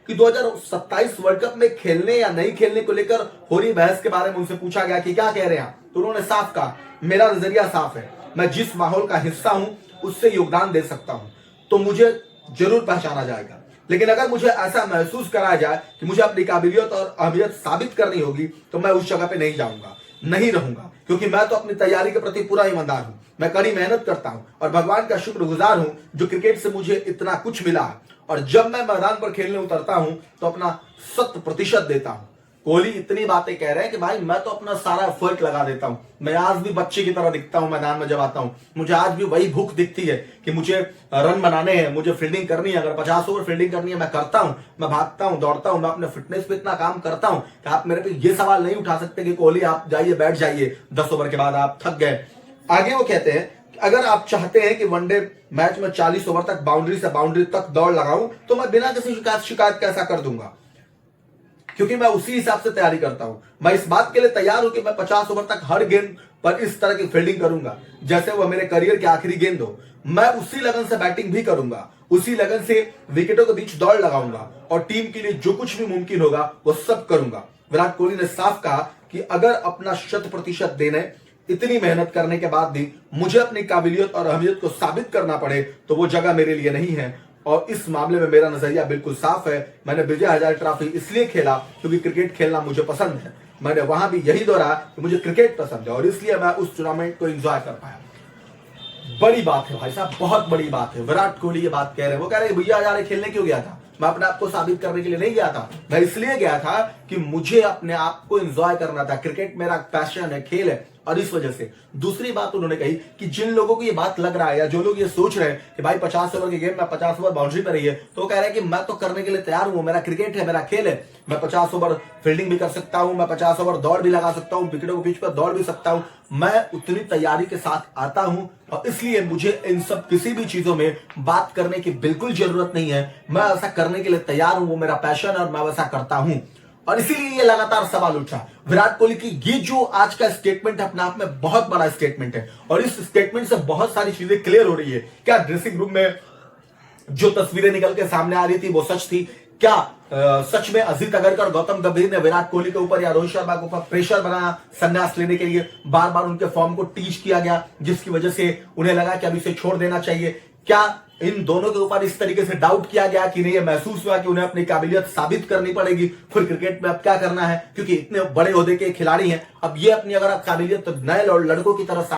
कि 2027 world cup में खेलने या नहीं खेलने को लेकर हो रही बहस के बारे में उनसे पूछा गया कि क्या कह रहे हैं आप, तो उन्होंने साफ कहा, मेरा नजरिया साफ है, मैं जिस माहौल का हिस्सा हूं उससे योगदान दे सकता हूं तो मुझे जरूर पहचाना जाएगा, लेकिन अगर मुझे ऐसा महसूस कराया जाए कि मुझे अपनी काबिलियत और अहमियत साबित करनी होगी तो मैं उस जगह पे नहीं जाऊंगा, नहीं रहूंगा, क्योंकि मैं तो अपनी तैयारी के प्रति पूरा ईमानदार हूं। मैं कड़ी मेहनत करता हूं और भगवान का शुक्रगुजार हूं जो क्रिकेट से मुझे इतना कुछ मिला है, और जब मैं मैदान पर खेलने उतरता हूं तो अपना 100% देता हूं। कोहली इतनी बातें कह रहे हैं कि भाई मैं तो अपना सारा एफर्ट लगा देता हूं, मैं आज भी बच्चे की तरह दिखता हूं मैदान में जब आता हूं, मुझे आज भी वही भूख दिखती है कि मुझे रन बनाने हैं, मुझे फील्डिंग करनी है, अगर 50 ओवर फील्डिंग करनी है मैं करता हूं, मैं भागता हूं, दौड़ता हूं, मैं अपने फिटनेस पे इतना काम करता हूं कि आप मेरे पे ये सवाल नहीं उठा सकते कि कोहली आप जाइए बैठ जाइए, 10 ओवर के बाद आप थक गए। आगे वो कहते हैं कि अगर आप चाहते हैं कि वनडे मैच में 40 ओवर तक बाउंड्री से बाउंड्री तक दौड़ लगाऊं तो मैं बिना किसी शिकायत कैसा कर दूंगा, क्योंकि मैं उसी हिसाब से तैयारी करता हूं। मैं इस बात के लिए तैयार हूं कि मैं 50 ओवर तक हर गेंद पर इस तरह की फील्डिंग करूंगा जैसे वह मेरे करियर की आखिरी गेंद हो। मैं उसी लगन से बैटिंग भी करूंगा, उसी लगन से विकेटों के बीच दौड़ लगाऊंगा और टीम के लिए जो कुछ भी मुमकिन होगा वो सब करूंगा। विराट कोहली ने साफ कहा कि अगर अपना 100% देने, इतनी मेहनत करने के बाद भी मुझे अपनी काबिलियत और अहमियत को साबित करना पड़े तो वो जगह मेरे लिए नहीं है, और इस मामले में मेरा नजरिया बिल्कुल साफ है। मैंने विजय हजारे ट्रॉफी इसलिए खेला क्योंकि क्रिकेट खेलना मुझे पसंद है, मैंने वहां भी यही दोहराया कि मुझे क्रिकेट पसंद है और इसलिए मैं उस टूर्नामेंट को एंजॉय कर पाया। बड़ी बात है भाई साहब, बहुत बड़ी बात है। विराट कोहली ये बात कह रहे हैं, वो कह रहे हैं भैया हजारे खेलने क्यों गया था, मैं अपने आप को साबित करने के लिए नहीं गया था, मैं इसलिए गया था कि मुझे अपने आप को एंजॉय करना था, क्रिकेट मेरा पैशन है, खेल है, और इस वजह से। दूसरी बात उन्होंने कही कि जिन लोगों को ये बात लग रहा है या जो लोग ये सोच रहे हैं कि भाई 50 ओवर की गेम में 50 ओवर बाउंड्री पर रही है, तो वो कह रहे हैं कि मैं तो करने के लिए तैयार हूं, मेरा क्रिकेट है, मेरा खेल है, मैं 50 ओवर फील्डिंग भी कर सकता हूं, मैं 50 ओवर दौड़ भी लगा सकता हूं, विकेटों के बीच पर दौड़ भी सकता हूं, मैं उतनी तैयारी के साथ आता हूं और इसलिए मुझे इन सब किसी भी चीजों में बात करने की बिल्कुल जरूरत नहीं है, मैं ऐसा करने के लिए तैयार हूं, वो मेरा पैशन है और मैं वैसा करता हूं। और इसीलिए ये लगातार सवाल उठा। विराट कोहली की ये जो आज का स्टेटमेंट अपने आप में बहुत बड़ा स्टेटमेंट है और इस स्टेटमेंट से बहुत सारी चीजें क्लियर हो रही है। क्या ड्रेसिंग रूम में जो तस्वीरें निकल के सामने आ रही थी वो सच थी? क्या सच में अजीत अगरकर और गौतम गंभीर ने विराट कोहली के ऊपर या रोहित शर्मा के ऊपर प्रेशर बनाया संन्यास लेने के लिए, बार बार उनके फॉर्म को टीच किया गया जिसकी वजह से उन्हें लगा कि अब इसे छोड़ देना चाहिए? क्या इन दोनों के ऊपर इस तरीके से डाउट किया गया कि नहीं, ये महसूस हुआ कि उन्हें अपनी काबिलियत साबित करनी पड़ेगी, फिर क्रिकेट में अब क्या करना है क्योंकि इतने बड़े ओहदे के खिलाड़ी हैं, अब ये अपनी अगर आप काबिलियत नए लड़कों की तरह